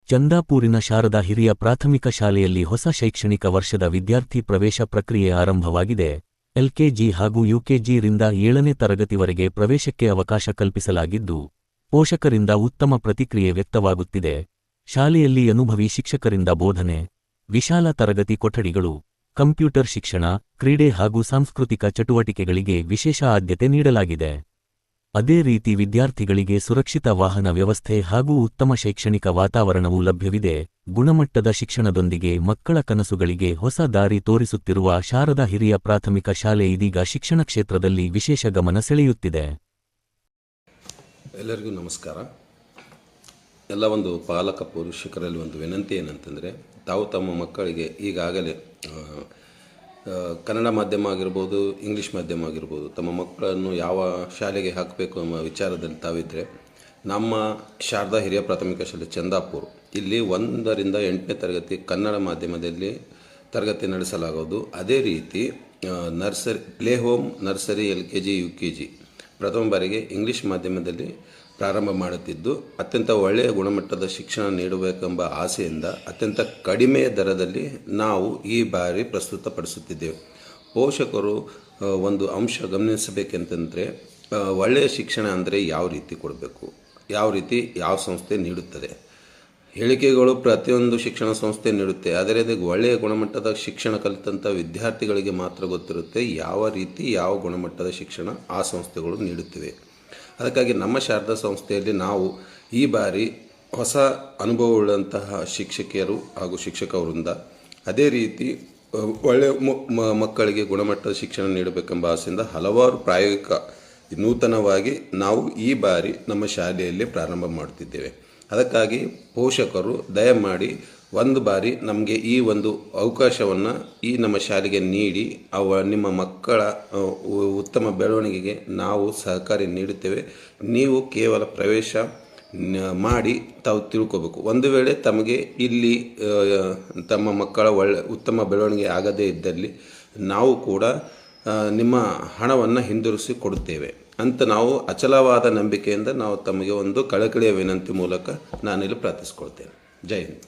ಚಂದಾಪೂರಿನ ಶಾರದಾ ಹಿರಿಯ ಪ್ರಾಥಮಿಕ ಶಾಲೆಯಲ್ಲಿ ಹೊಸ ಶೈಕ್ಷಣಿಕ ವರ್ಷದ ವಿದ್ಯಾರ್ಥಿ ಪ್ರವೇಶ ಪ್ರಕ್ರಿಯೆ ಆರಂಭವಾಗಿದೆ. ಎಲ್ಕೆಜಿ ಹಾಗೂ ಯುಕೆಜಿ ರಿಂದ 7ನೇ ತರಗತಿವರೆಗೆ ಪ್ರವೇಶಕ್ಕೆ ಅವಕಾಶ ಕಲ್ಪಿಸಲಾಗಿದ್ದು, ಪೋಷಕರಿಂದ ಉತ್ತಮ ಪ್ರತಿಕ್ರಿಯೆ ವ್ಯಕ್ತವಾಗುತ್ತಿದೆ. ಶಾಲೆಯಲ್ಲಿ ಅನುಭವಿ ಶಿಕ್ಷಕರಿಂದ ಬೋಧನೆ, ವಿಶಾಲ ತರಗತಿ ಕೊಠಡಿಗಳು, ಕಂಪ್ಯೂಟರ್ ಶಿಕ್ಷಣ, ಕ್ರೀಡೆ ಹಾಗೂ ಸಾಂಸ್ಕೃತಿಕ ಚಟುವಟಿಕೆಗಳಿಗೆ ವಿಶೇಷ ಆದ್ಯತೆ ನೀಡಲಾಗಿದೆ. ಅದೇ ರೀತಿ ವಿದ್ಯಾರ್ಥಿಗಳಿಗೆ ಸುರಕ್ಷಿತ ವಾಹನ ವ್ಯವಸ್ಥೆ ಹಾಗೂ ಉತ್ತಮ ಶೈಕ್ಷಣಿಕ ವಾತಾವರಣವೂ ಲಭ್ಯವಿದೆ. ಗುಣಮಟ್ಟದ ಶಿಕ್ಷಣದೊಂದಿಗೆ ಮಕ್ಕಳ ಕನಸುಗಳಿಗೆ ಹೊಸ ದಾರಿ ತೋರಿಸುತ್ತಿರುವ ಶಾರದಾ ಹಿರಿಯ ಪ್ರಾಥಮಿಕ ಶಾಲೆ ಇದೀಗ ಶಿಕ್ಷಣ ಕ್ಷೇತ್ರದಲ್ಲಿ ವಿಶೇಷ ಗಮನ ಸೆಳೆಯುತ್ತಿದೆ. ಎಲ್ಲರಿಗೂ ನಮಸ್ಕಾರ. ಎಲ್ಲ ಒಂದು ಪಾಲಕ ಪೋಷಕರಲ್ಲಿ ಒಂದು ವಿನಂತಿ ಏನಂತಂದರೆ, ತಾವು ತಮ್ಮ ಮಕ್ಕಳಿಗೆ ಈಗಾಗಲೇ ಕನ್ನಡ ಮಾಧ್ಯಮ ಆಗಿರ್ಬೋದು, ಇಂಗ್ಲೀಷ್ ಮಾಧ್ಯಮ ಆಗಿರ್ಬೋದು, ತಮ್ಮ ಮಕ್ಕಳನ್ನು ಯಾವ ಶಾಲೆಗೆ ಹಾಕಬೇಕು ಎಂಬ ವಿಚಾರದಲ್ಲಿ ತಾವಿದ್ದರೆ, ನಮ್ಮ ಶಾರದಾ ಹಿರಿಯ ಪ್ರಾಥಮಿಕ ಶಾಲೆ ಚಂದಾಪುರ ಇಲ್ಲಿ 1ರಿಂದ 8ನೇ ತರಗತಿ ಕನ್ನಡ ಮಾಧ್ಯಮದಲ್ಲಿ ತರಗತಿ ನಡೆಸಲಾಗುವುದು. ಅದೇ ರೀತಿ nursery, play home, nursery, LKG, UKG ಪ್ರಥಮ ಬಾರಿಗೆ ಇಂಗ್ಲೀಷ್ ಮಾಧ್ಯಮದಲ್ಲಿ ಪ್ರಾರಂಭ ಮಾಡುತ್ತಿದ್ದು, ಅತ್ಯಂತ ಒಳ್ಳೆಯ ಗುಣಮಟ್ಟದ ಶಿಕ್ಷಣ ನೀಡಬೇಕೆಂಬ ಆಸೆಯಿಂದ ಅತ್ಯಂತ ಕಡಿಮೆ ದರದಲ್ಲಿ ನಾವು ಈ ಬಾರಿ ಪ್ರಸ್ತುತಪಡಿಸುತ್ತಿದ್ದೇವೆ. ಪೋಷಕರು ಒಂದು ಅಂಶ ಗಮನಿಸಬೇಕೆಂತಂದರೆ, ಒಳ್ಳೆಯ ಶಿಕ್ಷಣ ಅಂದರೆ ಯಾವ ರೀತಿ ಕೊಡಬೇಕು, ಯಾವ ಸಂಸ್ಥೆ ನೀಡುತ್ತದೆ. ಹೇಳಿಕೆಗಳು ಪ್ರತಿಯೊಂದು ಶಿಕ್ಷಣ ಸಂಸ್ಥೆ ನೀಡುತ್ತೆ, ಆದರೆ ಒಳ್ಳೆಯ ಗುಣಮಟ್ಟದ ಶಿಕ್ಷಣ ಕಲಿತಂಥ ವಿದ್ಯಾರ್ಥಿಗಳಿಗೆ ಮಾತ್ರ ಗೊತ್ತಿರುತ್ತೆ ಯಾವ ಗುಣಮಟ್ಟದ ಶಿಕ್ಷಣ ಆ ಸಂಸ್ಥೆಗಳು ನೀಡುತ್ತಿವೆ. ಅದಕ್ಕಾಗಿ ನಮ್ಮ ಶಾರದಾ ಸಂಸ್ಥೆಯಲ್ಲಿ ನಾವು ಈ ಬಾರಿ ಹೊಸ ಅನುಭವವುಳ್ಳಂತಹ ಶಿಕ್ಷಕಿಯರು ಹಾಗೂ ಶಿಕ್ಷಕ ವೃಂದ, ಅದೇ ರೀತಿ ಒಳ್ಳೆಯ ಮಕ್ಕಳಿಗೆ ಗುಣಮಟ್ಟದ ಶಿಕ್ಷಣ ನೀಡಬೇಕೆಂಬ ಆಸೆಯಿಂದ ಹಲವಾರು ಪ್ರಾಯೋಗಿಕ ನೂತನವಾಗಿ ನಾವು ಈ ಬಾರಿ ನಮ್ಮ ಶಾಲೆಯಲ್ಲಿ ಪ್ರಾರಂಭ ಮಾಡುತ್ತಿದ್ದೇವೆ. ಅದಕ್ಕಾಗಿ ಪೋಷಕರು ದಯಮಾಡಿ ಒಂದು ಬಾರಿ ನಮಗೆ ಈ ಒಂದು ಅವಕಾಶವನ್ನು ಈ ನಮ್ಮ ಶಾಲೆಗೆ ನೀಡಿ ನಿಮ್ಮ ಮಕ್ಕಳ ಉತ್ತಮ ಬೆಳವಣಿಗೆಗೆ ನಾವು ಸಹಕಾರಿ ನೀಡುತ್ತೇವೆ. ನೀವು ಕೇವಲ ಪ್ರವೇಶ ಮಾಡಿ ತಾವು ತಿಳ್ಕೋಬೇಕು. ಒಂದು ವೇಳೆ ತಮಗೆ ಇಲ್ಲಿ ತಮ್ಮ ಮಕ್ಕಳ ಉತ್ತಮ ಬೆಳವಣಿಗೆ ಆಗದೇ ಇದ್ದಲ್ಲಿ ನಾವು ಕೂಡ ನಿಮ್ಮ ಹಣವನ್ನು ಹಿಂದಿರುಗಿಸಿ ಕೊಡುತ್ತೇವೆ ಅಂತ ನಾವು ಅಚಲವಾದ ನಂಬಿಕೆಯಿಂದ ನಾವು ತಮಗೆ ಒಂದು ಕಳಕಳಿಯ ವಿನಂತಿ ಮೂಲಕ ನಾನಿಲ್ಲಿ ಪ್ರಾರ್ಥಿಸ್ಕೊಳ್ತೇನೆ. ಜೈ ಹಿಂದ್.